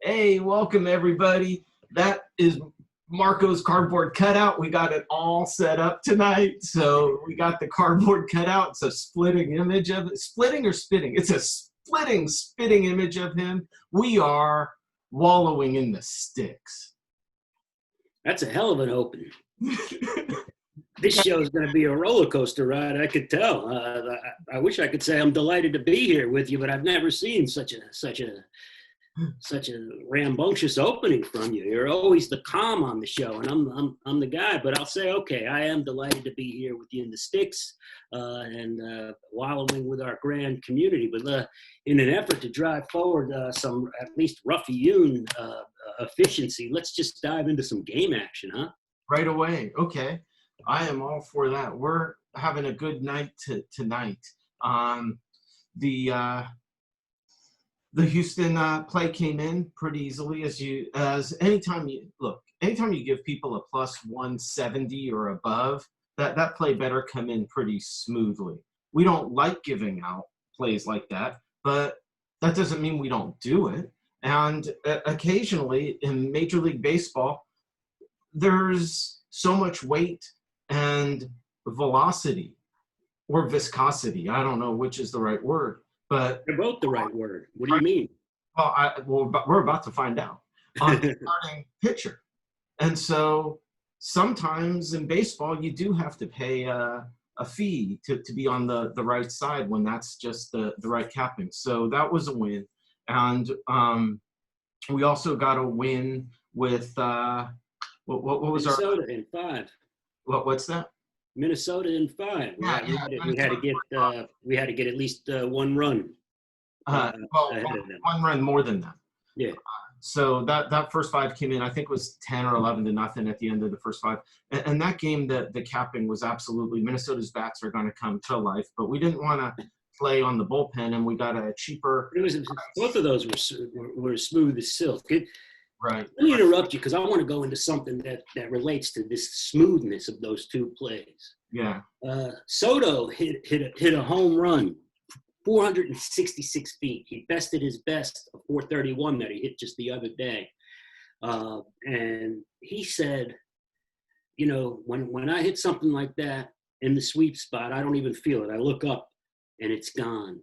Hey, welcome everybody. That is Marco's cardboard cutout. We got it all set up tonight. So we got the cardboard cutout. It's a splitting image of it. Splitting or spitting? It's a spitting image of him. We are wallowing in the sticks. That's a hell of an opening. This show is going to be a roller coaster ride. I could tell. I wish I could say I'm delighted to be here with you, but I've never seen such a rambunctious opening from you. You're always the calm on the show, and I'm the guy. But I'll say, okay, I am delighted to be here with you in the sticks and wallowing with our grand community. But in an effort to drive forward some at least rough-hewn efficiency, let's just dive into some game action, huh? Right away. Okay. I am all for that. We're having a good night tonight. The Houston play came in pretty easily anytime you give people a plus 170 or above, that play better come in pretty smoothly. We don't like giving out plays like that, but that doesn't mean we don't do it. And occasionally in Major League Baseball, there's so much weight and velocity or viscosity. I don't know which is the right word, but they're both the right word. What do you mean? Well, we're about to find out on the starting pitcher. And so sometimes in baseball, you do have to pay a fee to be on the right side when that's just the right capping. So that was a win. And we also got a win with what was Minnesota in 5. What's that? Minnesota in 5. We had to get at least one run. One run more than that. Yeah. So that first 5 came in, I think it was 10 or 11-0 at the end of the first 5. And that game, the capping was absolutely, Minnesota's bats are going to come to life, but we didn't want to play on the bullpen, and we got a cheaper. Both of those were smooth as silk. Right. Let me interrupt you because I want to go into something that relates to this smoothness of those two plays. Yeah. Soto hit a home run, 466 feet. He bested his best of 431 that he hit just the other day. And he said, when I hit something like that in the sweet spot, I don't even feel it. I look up and it's gone.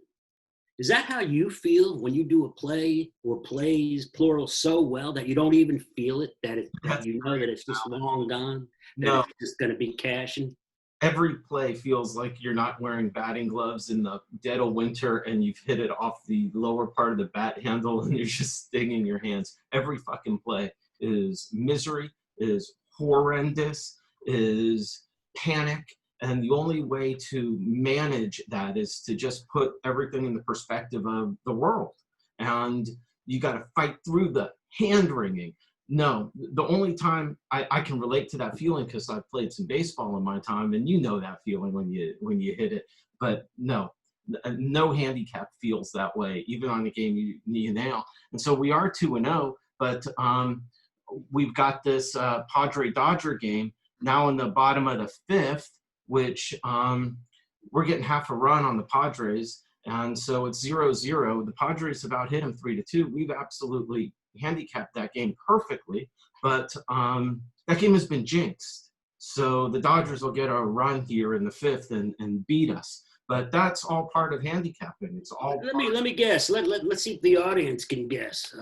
Is that how you feel when you do a play or plays, plural, so well that you don't even feel it, that you know that it's just long gone, that it's just going to be cashing? Every play feels like you're not wearing batting gloves in the dead of winter and you've hit it off the lower part of the bat handle and you're just stinging your hands. Every fucking play is misery, is horrendous, is panic. And the only way to manage that is to just put everything in the perspective of the world. And you got to fight through the hand-wringing. No, the only time I can relate to that feeling, because I've played some baseball in my time, and you know that feeling when you hit it. But no handicap feels that way, even on a game you nail. And so we are 2-0, but we've got this Padre-Dodger game now in the bottom of the 5th, which we're getting half a run on the Padres. And so it's 0-0. The Padres about hit them 3-2. We've absolutely handicapped that game perfectly, but that game has been jinxed. So the Dodgers will get a run here in the 5th and beat us. But that's all part of handicapping. It's all. Let me guess. Let's see if the audience can guess.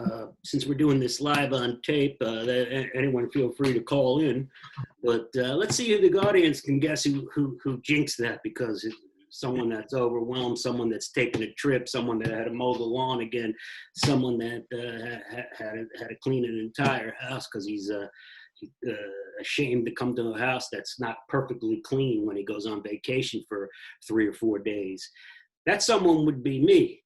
Since we're doing this live on tape, anyone feel free to call in. But let's see if the audience can guess who jinxed that, because someone that's overwhelmed, someone that's taken a trip, someone that had to mow the lawn again, someone that had to clean an entire house because he's ashamed to come to a house that's not perfectly clean when he goes on vacation for 3 or 4 days. That someone would be me.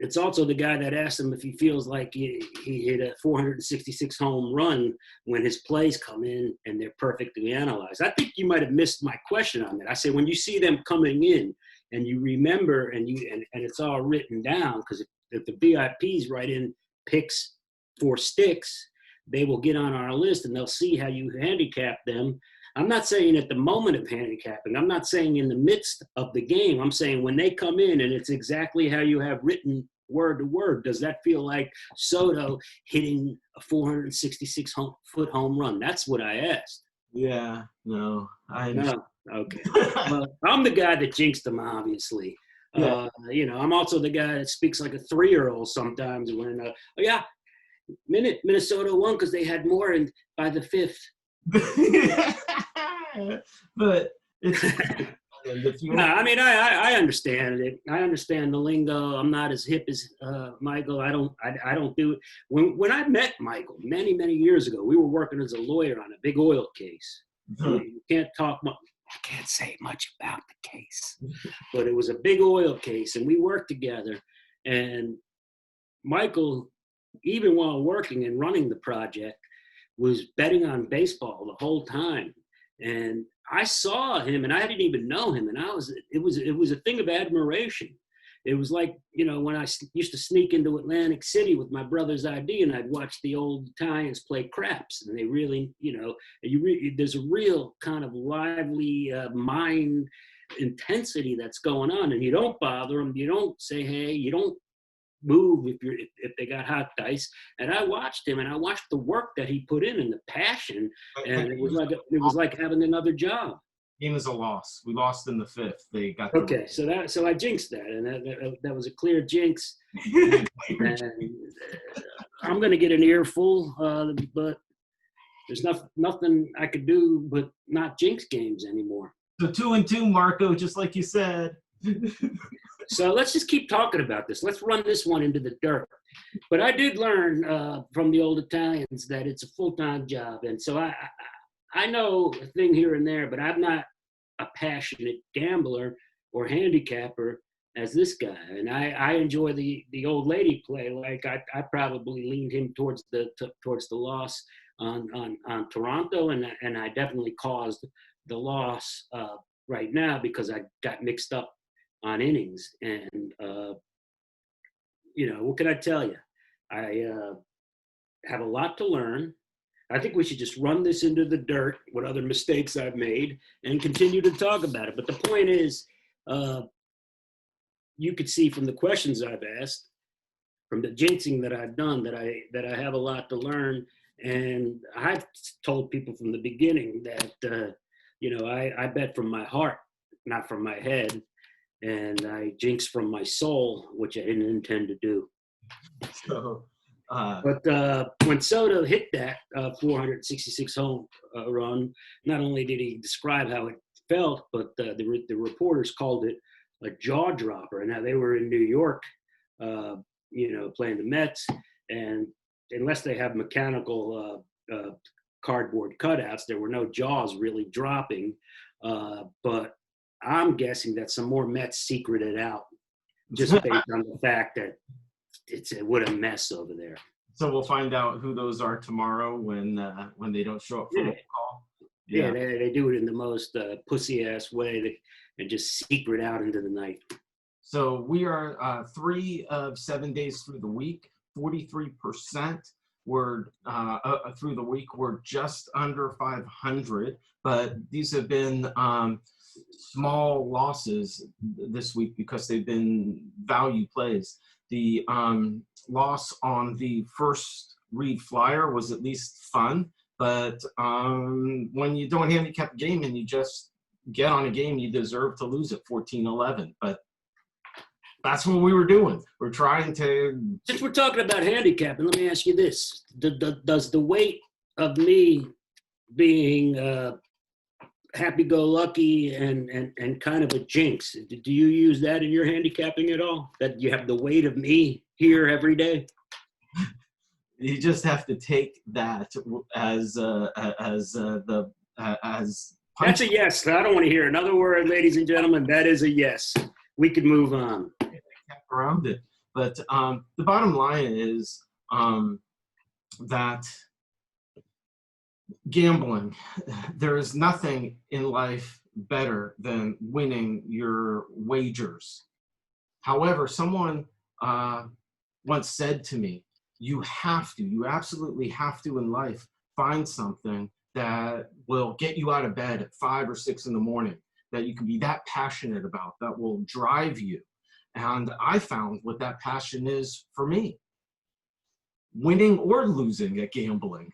It's also the guy that asked him if he feels like he hit a 466 home run when his plays come in and they're perfectly analyzed. I think you might have missed my question on that. I say when you see them coming in and you remember and it's all written down, because if the VIPs write in picks for sticks, they will get on our list and they'll see how you handicap them. I'm not saying at the moment of handicapping. I'm not saying in the midst of the game. I'm saying when they come in and it's exactly how you have written word to word. Does that feel like Soto hitting a 466-foot home run? That's what I asked. Yeah, no, I understand. No, okay. Well, I'm the guy that jinxed him, obviously. Yeah. I'm also the guy that speaks like a 3-year-old sometimes when, oh yeah, Minnesota won because they had more and by the 5th. But it's No, I mean, I understand it. I understand the lingo. I'm not as hip as Michael. I don't do it. When I met Michael many years ago, we were working as a lawyer on a big oil case. You can't talk much. I can't say much about the case, but it was a big oil case, and we worked together. And Michael, even while working and running the project, was betting on baseball the whole time. And I saw him, and I didn't even know him, and it was a thing of admiration. It was like, when I used to sneak into Atlantic City with my brother's ID, and I'd watch the old Italians play craps, and they really, there's a real kind of lively mind intensity that's going on, and you don't bother them, you don't say hey, you don't move if they got hot dice. And I watched him, and I watched the work that he put in and the passion, and it was like having another job. Game is a loss. We lost in the 5th. They got okay. So I jinxed that, and that was a clear jinx. And I'm going to get an earful, but there's nothing I could do but not jinx games anymore. So 2-2, Marco, just like you said. So let's just keep talking about this. Let's run this one into the dirt. But I did learn from the old Italians that it's a full-time job. And so I know a thing here and there, but I'm not a passionate gambler or handicapper as this guy. And I enjoy the old lady play. Like I probably leaned him towards the loss on Toronto, and I definitely caused the loss right now because I got mixed up on innings. And what can I tell you? I have a lot to learn. I think we should just run this into the dirt, what other mistakes I've made, and continue to talk about it. But the point is, you could see from the questions I've asked, from the jinxing that I've done, that I have a lot to learn. And I've told people from the beginning that, I bet from my heart, not from my head. And I jinx from my soul, which I didn't intend to do. So, but when Soto hit that 466 home run, not only did he describe how it felt, but the reporters called it a jaw dropper. And now they were in New York, playing the Mets, and unless they have mechanical cardboard cutouts, there were no jaws really dropping. But I'm guessing that some more Mets secreted out just based on the fact that what a mess over there. So we'll find out who those are tomorrow when they don't show up for the call. Yeah, they do it in the most pussy-ass way and just secret out into the night. So we are 3 of 7 days through the week, 43%. We're through the week, we're just under 500, but these have been small losses this week because they've been value plays. The loss on the first Reed Flyer was at least fun, but when you don't handicap a game and you just get on a game, you deserve to lose at 14-11. But that's what we were doing. We're trying to. Since we're talking about handicapping, let me ask you this: does the weight of me being happy-go-lucky and kind of a jinx, do you use that in your handicapping at all? That you have the weight of me here every day? You just have to take that as That's a yes. I don't want to hear another word, ladies and gentlemen. That is a yes. We could move on. Around it, but the bottom line is that gambling, there is nothing in life better than winning your wagers. However, someone once said to me, you absolutely have to in life find something that will get you out of bed at 5 or 6 in the morning, that you can be that passionate about, that will drive you. And I found what that passion is for me: winning or losing at gambling.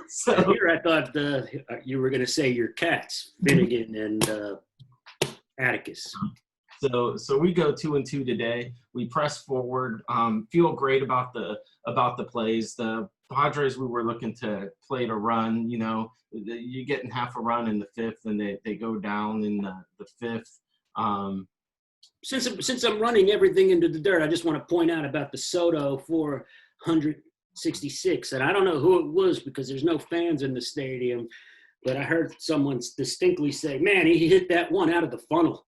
So Here I thought you were going to say your cats, Finnegan and Atticus. So we go 2-2 today. We press forward. Feel great about the plays. The Padres, we were looking to play to run. You know, you're getting half a run in the fifth, and they go down in the fifth. Since I'm running everything into the dirt, I just want to point out about the Soto 466, and I don't know who it was because there's no fans in the stadium, but I heard someone distinctly say, "Man, he hit that one out of the funnel."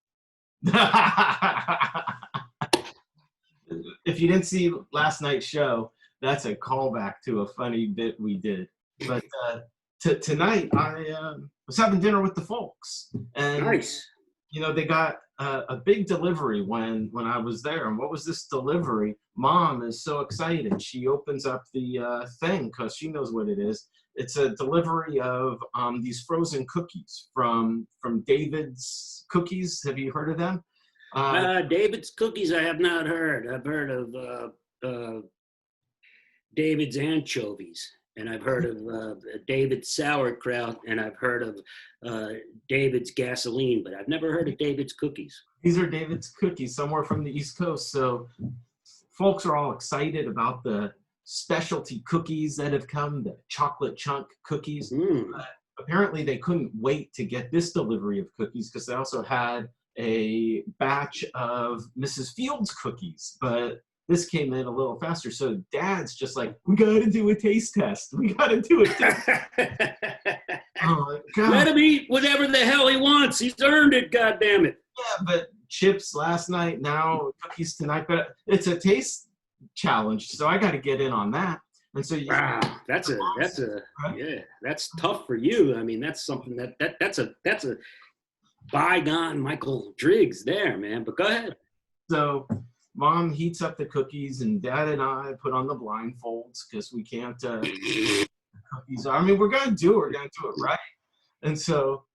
If you didn't see last night's show, that's a callback to a funny bit we did. But tonight, I was having dinner with the folks, and Nice. you know, they got a big delivery when I was there. And what was this delivery? Mom is so excited. She opens up the thing because she knows what it is. It's a delivery of these frozen cookies from David's Cookies. Have you heard of them? David's Cookies, I have not heard. I've heard of David's Anchovies, and I've heard of David's Sauerkraut, and I've heard of David's Gasoline, but I've never heard of David's Cookies. These are David's Cookies, somewhere from the East Coast. So folks are all excited about the specialty cookies that have come, the chocolate chunk cookies. Apparently they couldn't wait to get this delivery of cookies because they also had a batch of Mrs. Fields cookies, but this came in a little faster. So Dad's just like, we got to do a taste test. We got to do a taste test. Oh, God. Let him eat whatever the hell he wants. He's earned it, goddammit. Yeah, but chips last night, now cookies tonight. But it's a taste challenge, so I got to get in on that. And so wow, that's tough for you. I mean, that's something that's a bygone Michael Driggs there, man. But go ahead. So Mom heats up the cookies, and Dad and I put on the blindfolds because we can't. Cookies. I mean, we're gonna do it right. And so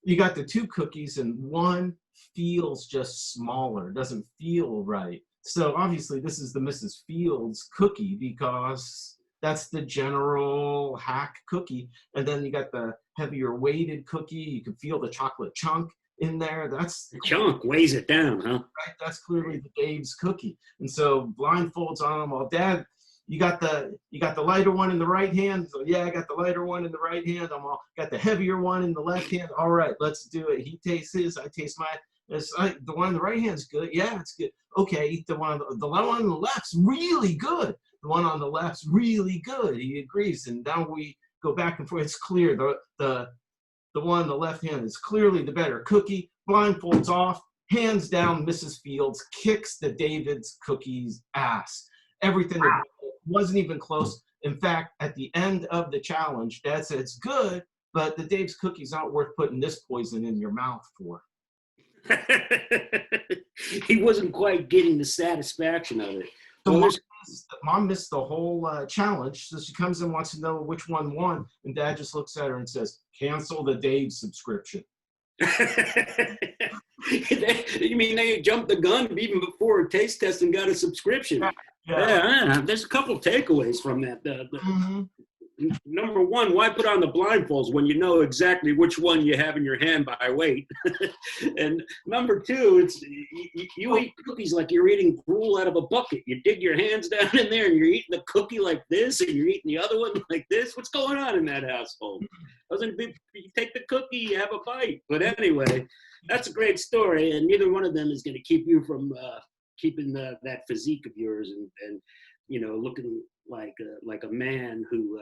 you got the two cookies, and one feels just smaller. Doesn't feel right. So obviously, this is the Mrs. Fields cookie because that's the general hack cookie. And then you got the heavier weighted cookie. You can feel the chocolate chunk in there. That's the chunk weighs it down, huh? Right. That's clearly the Dave's cookie. And so blindfolds on them. Well, Dad, you got the lighter one in the right hand. So yeah, I got the lighter one in the right hand. Got the heavier one in the left hand. All right, let's do it. He tastes his. I taste mine. The one in the right hand's good. Yeah, it's good. Okay, the one on the left's really good. The one on the left's really good. He agrees, and now we go back and forth. It's clear the one on the left hand is clearly the better cookie. Blindfolds off, hands down. Mrs. Fields kicks the David's Cookies ass. Everything that wasn't even close. In fact, at the end of the challenge, Dad said it's good, but the Dave's Cookies aren't worth putting this poison in your mouth for. He wasn't quite getting the satisfaction of it. So Mom missed the whole challenge, so she comes and wants to know which one won, and Dad just looks at her and says, cancel the Dave subscription. You mean they jumped the gun even before a taste test and got a subscription? Yeah, there's a couple takeaways from that. Number one, why put on the blindfolds when you know exactly which one you have in your hand by weight? And number two, it's you eat cookies like you're eating gruel out of a bucket. You dig your hands down in there and you're eating the cookie like this and you're eating the other one like this. What's going on in that household? You take the cookie, you have a bite. But anyway, that's a great story, and neither one of them is going to keep you from keeping that physique of yours and you know, looking like a man who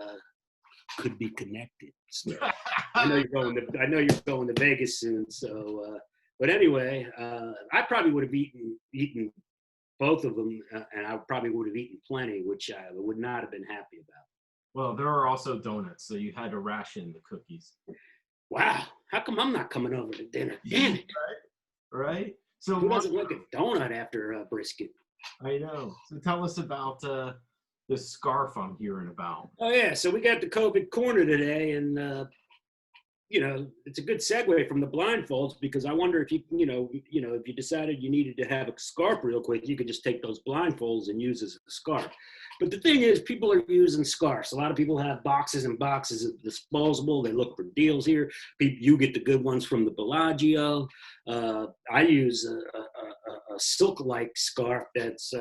could be connected. So, I know you're going to Vegas soon. So, but anyway, I probably would have eaten both of them, and I probably would have eaten plenty, which I would not have been happy about. Well, there are also donuts, so you had to ration the cookies. Wow, how come I'm not coming over to dinner? Damn it! Right. So who doesn't like a donut after a brisket? I know. So tell us about this scarf I'm hearing about. Oh yeah, so we got the COVID corner today, and it's a good segue from the blindfolds, because I wonder if if you decided you needed to have a scarf real quick, you could just take those blindfolds and use as a scarf. But the thing is, people are using scarves. A lot of people have boxes and boxes of disposable. They look for deals here. You get the good ones from the Bellagio. I use a silk-like scarf that's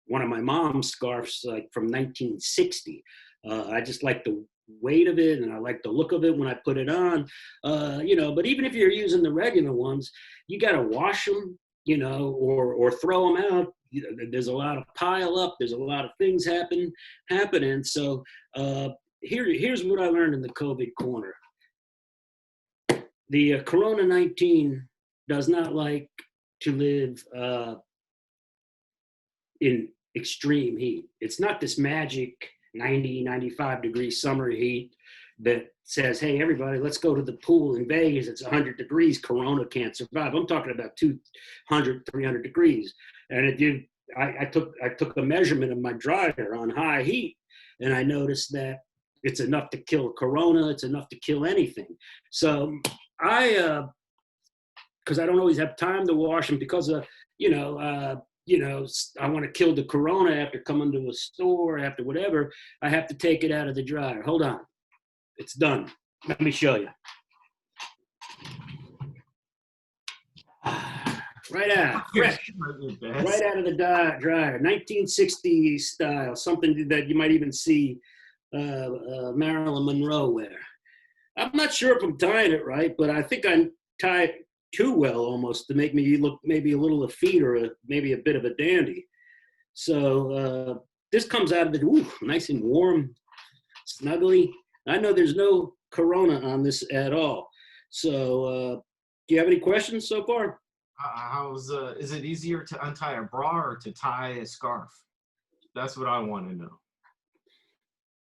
one of my mom's scarves, like from 1960. I just like the weight of it, and I like the look of it when I put it on. But even if you're using the regular ones, you got to wash them, or throw them out. There's a lot of pile up. There's a lot of things happening. So here's what I learned in the COVID corner. The Corona-19 does not like to live in extreme heat. It's not this magic 90, 95 degree summer heat that says, hey, everybody, let's go to the pool in Vegas. It's 100 degrees. Corona can't survive. I'm talking about 200, 300 degrees. And I took a measurement of my dryer on high heat, and I noticed that it's enough to kill Corona. It's enough to kill anything. So because I don't always have time to wash them, because of, I want to kill the Corona after coming to a store, after whatever, I have to take it out of the dryer. Hold on. It's done. Let me show you. Right out. Fresh. Right out of the dryer. 1960 style. Something that you might even see Marilyn Monroe wear. I'm not sure if I'm tying it right, but I think I tie it too well almost to make me look maybe a little effete, or maybe a bit of a dandy. So this comes out of the, nice and warm, snuggly. I know there's no Corona on this at all. So do you have any questions so far? Is it easier to untie a bra or to tie a scarf? That's what I want to know.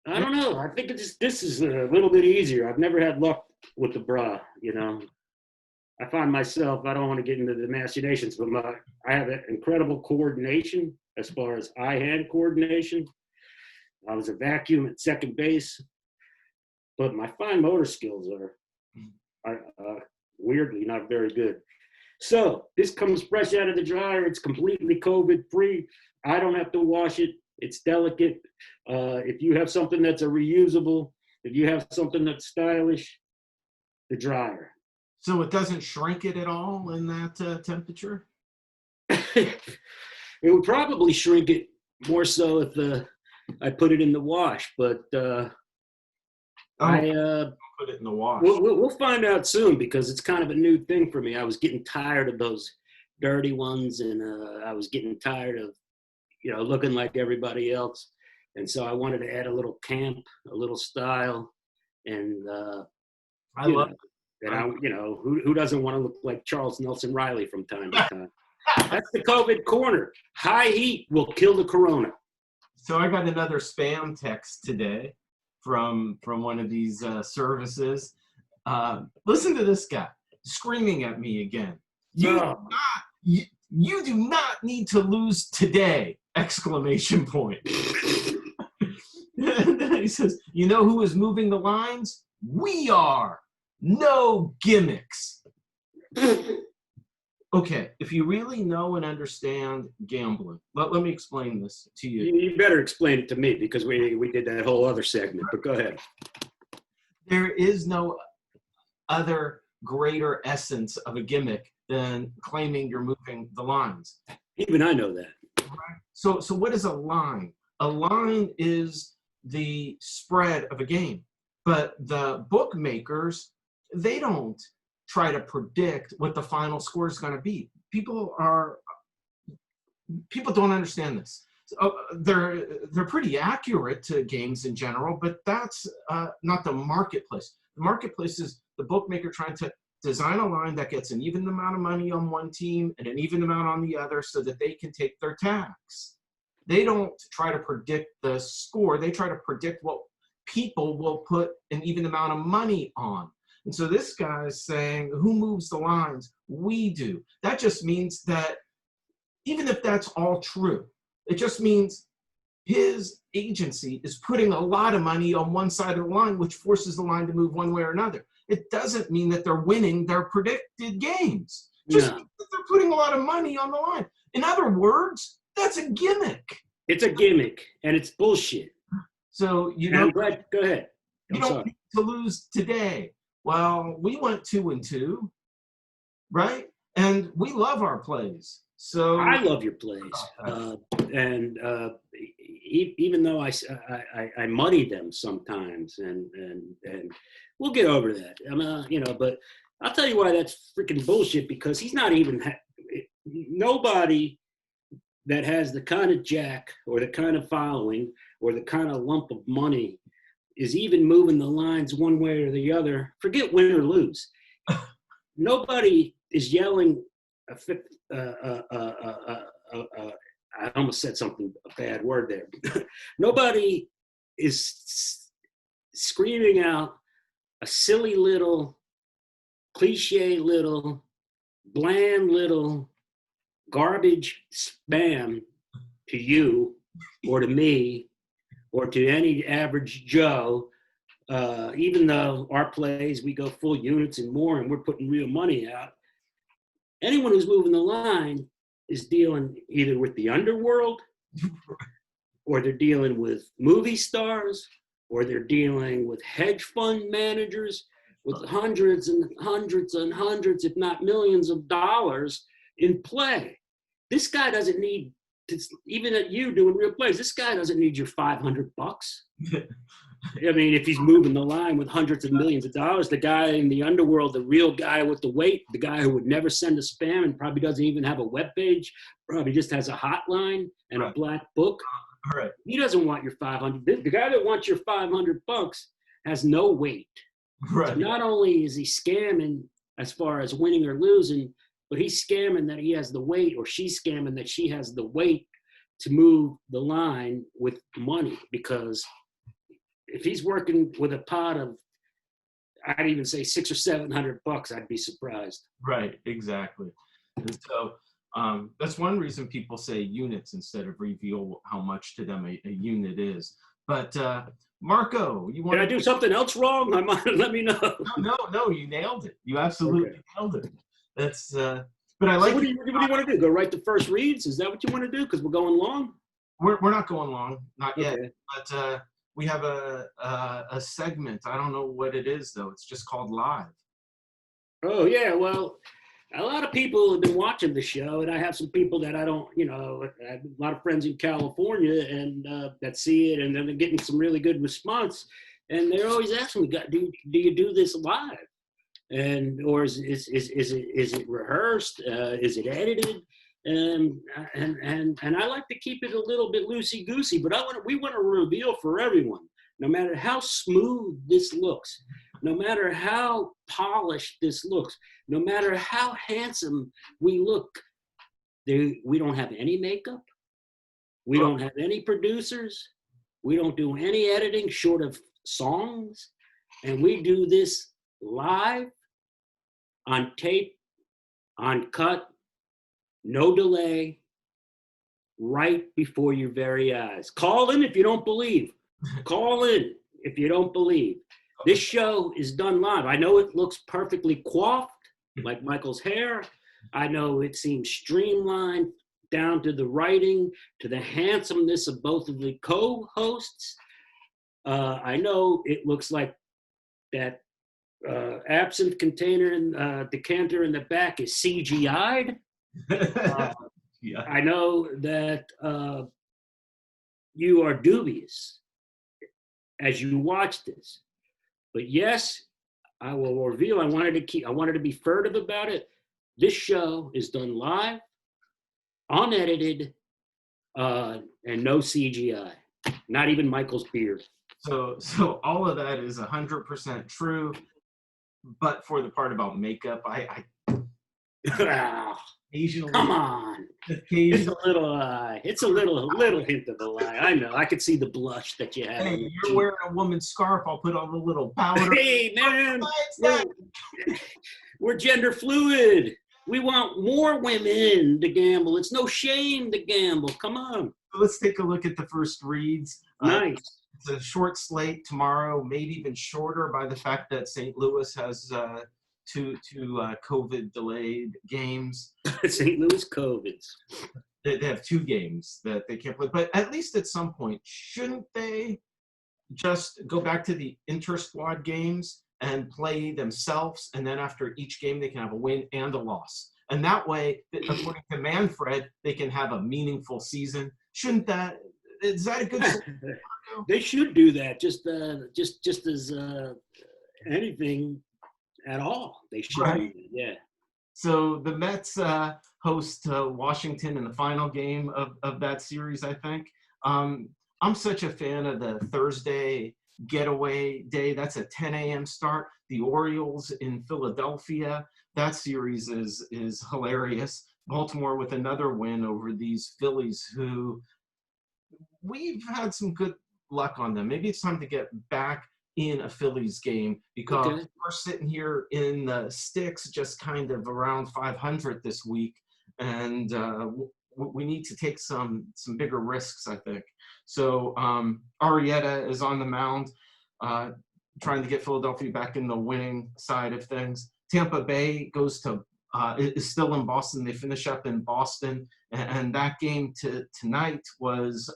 I don't know. I think this is a little bit easier. I've never had luck with the bra, I find myself, I don't want to get into the machinations, but I have an incredible coordination as far as eye-hand coordination. I was a vacuum at second base, but my fine motor skills are weirdly not very good. So this comes fresh out of the dryer. It's completely COVID-free. I don't have to wash it. It's delicate. If you have something that's a reusable, if you have something that's stylish, the dryer. So it doesn't shrink it at all in that temperature? It would probably shrink it more so if I put it in the wash, but put it in the wash. We'll find out soon, because it's kind of a new thing for me. I was getting tired of those dirty ones, and I was getting tired of looking like everybody else, and so I wanted to add a little camp, a little style, and I love it. And who doesn't want to look like Charles Nelson Riley from time to time? That's the COVID corner. High heat will kill the Corona. So I got another spam text today from one of these services. Listen to this guy screaming at me again. You do not need to lose today! ! And then he says, you know who is moving the lines? We are. No gimmicks. Okay, if you really know and understand gambling, let me explain this to you. You better explain it to me, because we did that whole other segment, but go ahead. There is no other greater essence of a gimmick than claiming you're moving the lines. Even I know that. Right? So what is a line? A line is the spread of a game. But the bookmakers, they don't try to predict what the final score is going to be. People don't understand this. They're pretty accurate to games in general, but that's not the marketplace. The marketplace is the bookmaker trying to design a line that gets an even amount of money on one team and an even amount on the other, so that they can take their tax. They don't try to predict the score. They try to predict what people will put an even amount of money on. And so this guy is saying, who moves the lines? We do. That just means that even if that's all true, it just means his agency is putting a lot of money on one side of the line, which forces the line to move one way or another. it doesn't mean that they're winning their predicted games. Just means that they're putting a lot of money on the line. In other words, that's a gimmick. It's a gimmick, and it's bullshit. So I'm glad. Go ahead. You don't need to lose today. Well, we went 2-2, right? And we love our plays. So I love your plays, and even though I muddy them sometimes, and we'll get over that. But I'll tell you why that's freaking bullshit. Because he's not even nobody that has the kind of jack or the kind of following or the kind of lump of money is even moving the lines one way or the other. Forget win or lose. Nobody is yelling. I almost said a bad word there. Nobody is screaming out a silly little, cliche little, bland little, garbage spam to you or to me or to any average Joe, even though our plays, we go full units and more, and we're putting real money out. Anyone who's moving the line is dealing either with the underworld, or they're dealing with movie stars, or they're dealing with hedge fund managers with hundreds and hundreds and hundreds, if not millions of dollars in play. This guy doesn't need, even at you doing real plays, this guy doesn't need your $500. I mean, if he's moving the line with hundreds of millions of dollars, the guy in the underworld, the real guy with the weight, the guy who would never send a spam and probably doesn't even have a webpage, probably just has a hotline and a black book. Right. He doesn't want your 500. The guy that wants your $500 has no weight. Right. So not only is he scamming as far as winning or losing, but he's scamming that he has the weight, or she's scamming that she has the weight to move the line with money. Because if he's working with a pot of, I'd even say $600 or $700, I'd be surprised. Right, exactly. And so that's one reason people say units instead of reveal how much to them a unit is. But Marco, you want to do something else wrong? Let me know. No, you nailed it. You absolutely nailed it. That's, but I like. So what do you want to do? Go write the first reads? Is that what you want to do? Because we're going long. We're not going long, not yet. Okay. But we have a segment. I don't know what it is though. It's just called Live. Oh yeah, well, a lot of people have been watching the show, and I have some people that I don't, I have a lot of friends in California and that see it, and then they're getting some really good response, and they're always asking me, "Do you do this live?" And or is it rehearsed? Is it edited? And I like to keep it a little bit loosey goosey, but we want to reveal for everyone, no matter how smooth this looks, no matter how polished this looks, no matter how handsome we look, we don't have any makeup, we don't have any producers, we don't do any editing short of songs, and we do this live, on tape, on cut, no delay, right before your very eyes. Call in if you don't believe. Call in if you don't believe. This show is done live. I know it looks perfectly coiffed, like Michael's hair. I know it seems streamlined down to the writing, to the handsomeness of both of the co-hosts. I know it looks like that absinthe container and decanter in the back is CGI'd. Yeah. I know that you are dubious as you watch this, but yes, I will reveal. I wanted to be furtive about it. This show is done live, unedited, and no CGI. Not even Michael's beard. So all of that is 100% true, but for the part about makeup, I occasionally. Come on. It's a little hint of a lie. I know. I could see the blush that you have. Hey, you're wearing a woman's scarf. I'll put on a little powder. Hey, man. We're gender fluid. We want more women to gamble. It's no shame to gamble. Come on. let's take a look at the first reads. Nice. It's a short slate tomorrow, maybe even shorter by the fact that St. Louis has two COVID delayed games. St. Louis COVIDs. They have 2 games that they can't play, but at least at some point, shouldn't they just go back to the inter-squad games and play themselves, and then after each game they can have a win and a loss, and that way, according to Manfred, they can have a meaningful season. Shouldn't that? Is that a good? They should do that. Just as anything at all, they should. Right. Do that. Yeah. So the Mets host Washington in the final game of that series, I think. I'm such a fan of the Thursday getaway day. That's a 10 a.m. start. The Orioles in Philadelphia. That series is hilarious. Baltimore with another win over these Phillies, who we've had some good luck on them. Maybe it's time to get back in a Phillies game, because we're sitting here in the sticks just kind of around 500 this week, and we need to take some bigger risks, I think. So Arrieta is on the mound, trying to get Philadelphia back in the winning side of things. Tampa Bay is still in Boston. They finish up in Boston, and that game tonight was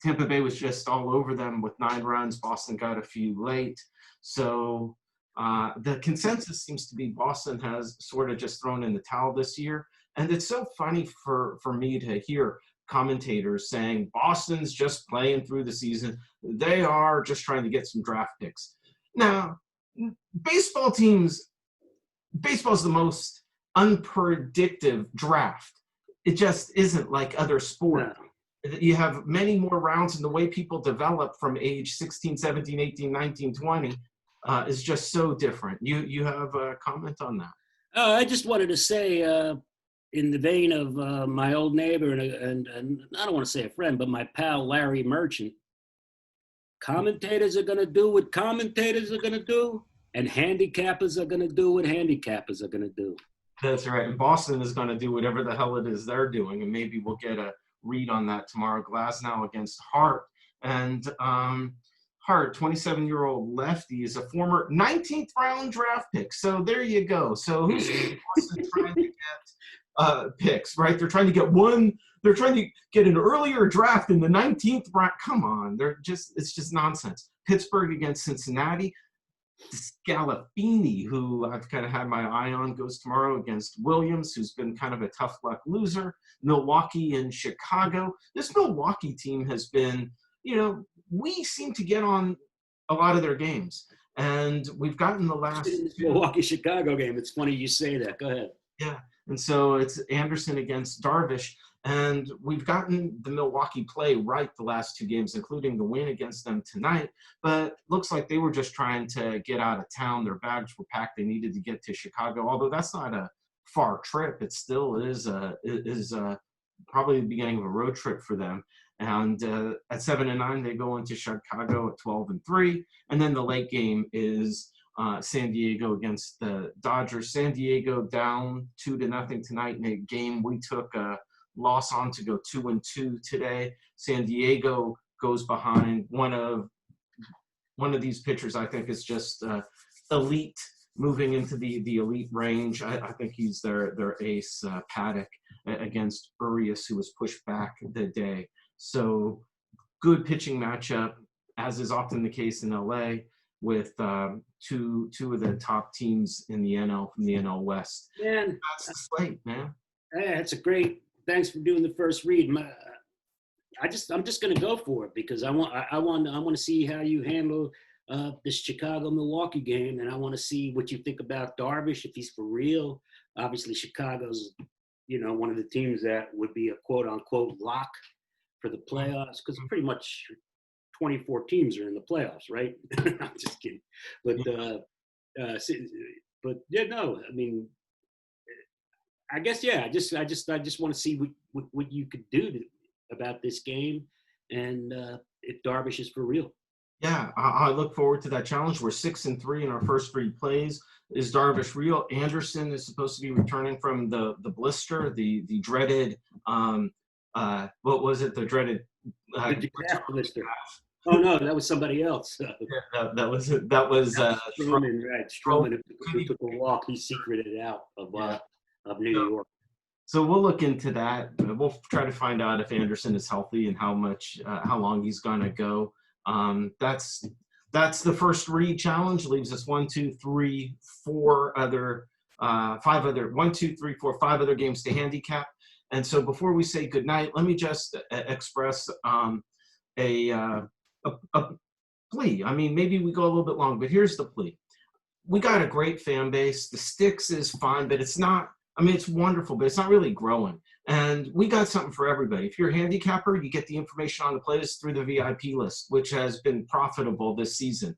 Tampa Bay was just all over them with 9 runs. Boston got a few late. So the consensus seems to be Boston has sort of just thrown in the towel this year. And it's so funny for me to hear commentators saying Boston's just playing through the season. They are just trying to get some draft picks. Now, baseball's the most unpredictable draft. It just isn't like other sports. No. You have many more rounds, and the way people develop from age 16, 17, 18, 19, 20 is just so different. You have a comment on that? I just wanted to say, in the vein of my old neighbor and I don't want to say a friend, but my pal Larry Merchant, commentators are going to do what commentators are going to do, and handicappers are going to do what handicappers are going to do. That's right. And Boston is going to do whatever the hell it is they're doing, and maybe we'll get a read on that tomorrow. Glasnow against Hart, and Hart, 27-year-old lefty, is a former 19th round draft pick. So there you go. So who's trying to get picks, right? They're trying to get one. They're trying to get an earlier draft in the 19th round. Come on, it's just nonsense. Pittsburgh against Cincinnati. Scalafini, who I've kind of had my eye on, goes tomorrow against Williams, who's been kind of a tough luck loser. Milwaukee and Chicago. This Milwaukee team has been, we seem to get on a lot of their games. And we've gotten the last Milwaukee-Chicago game. It's funny you say that. Go ahead. Yeah. And so it's Anderson against Darvish. And we've gotten the Milwaukee play right the last 2 games, including the win against them tonight. But looks like they were just trying to get out of town. Their bags were packed. They needed to get to Chicago, although that's not a far trip. It still is probably the beginning of a road trip for them. And at 7-9, they go into Chicago at 12-3. And then the late game is San Diego against the Dodgers. San Diego down 2-0 tonight in a game we took a loss on to go 2-2 today. San Diego goes behind one of these pitchers. I think is just elite, moving into the elite range. I think he's their ace, Paddock, against Urias, who was pushed back the day. So good pitching matchup, as is often the case in LA, with two of the top teams in the NL from the NL West. Man, that's the slate, man. Yeah, that's a great. Thanks for doing the first read. I'm just going to go for it because I want to see how you handle this Chicago-Milwaukee game, and I want to see what you think about Darvish, if he's for real. Obviously, Chicago's one of the teams that would be a quote-unquote lock for the playoffs, because pretty much 24 teams are in the playoffs, right? I'm just kidding. But yeah, no, I mean, I guess, yeah, I just want to see what you could do about this game, and if Darvish is for real. Yeah, I look forward to that challenge. We're 6-3 in our first 3 plays. Is Darvish real? Anderson is supposed to be returning from the blister, the dreaded what was it? The dreaded. Did you have, Mister? Oh no, that was somebody else. That was it. That was Stroman, right? Stroman, who took a walk. He secreted out of New York. So we'll look into that. We'll try to find out if Anderson is healthy and how long he's gonna go. That's the first read challenge. Leaves us 5 other games to handicap. And so before we say goodnight, let me just express a plea. I mean, maybe we go a little bit long, but here's the plea. We got a great fan base. The Sticks is fine, but it's not. I mean, it's wonderful, but it's not really growing. And we got something for everybody. If you're a handicapper, you get the information on the playlist through the VIP list, which has been profitable this season.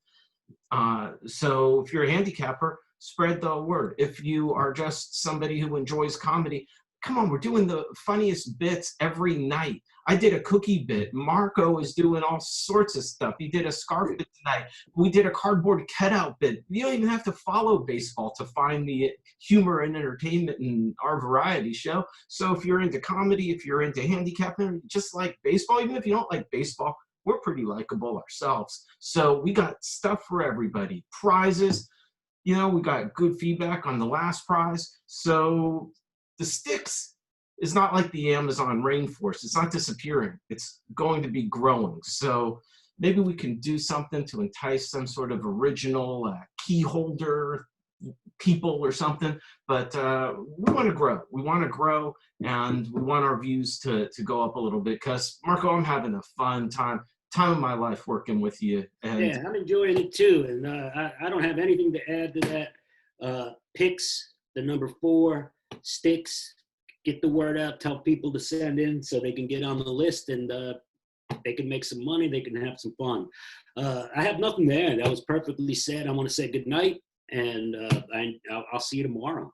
So if you're a handicapper, spread the word. If you are just somebody who enjoys comedy, come on, we're doing the funniest bits every night. I did a cookie bit. Marco is doing all sorts of stuff. He did a scarf bit tonight. We did a cardboard cutout bit. You don't even have to follow baseball to find the humor and entertainment in our variety show. So if you're into comedy, if you're into handicapping, just like baseball, even if you don't like baseball, we're pretty likable ourselves. So we got stuff for everybody. Prizes, we got good feedback on the last prize. So the Sticks is not like the Amazon rainforest. It's not disappearing. It's going to be growing. So maybe we can do something to entice some sort of original key holder people or something. But we want to grow. We want to grow, and we want our views to go up a little bit. Because, Marco, I'm having a fun time of my life working with you. And yeah, I'm enjoying it too. And I don't have anything to add to that. Picks, the number 4. Sticks, get the word out, tell people to send in so they can get on the list, and they can make some money, they can have some fun. I have nothing to add. That was perfectly said. I want to say good night, and I'll see you tomorrow.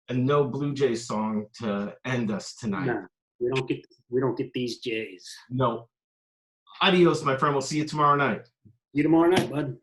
And no Blue Jays song to end us tonight. No, we don't get these Jays. No. Adios, my friend. We'll see you tomorrow night. See you tomorrow night, bud.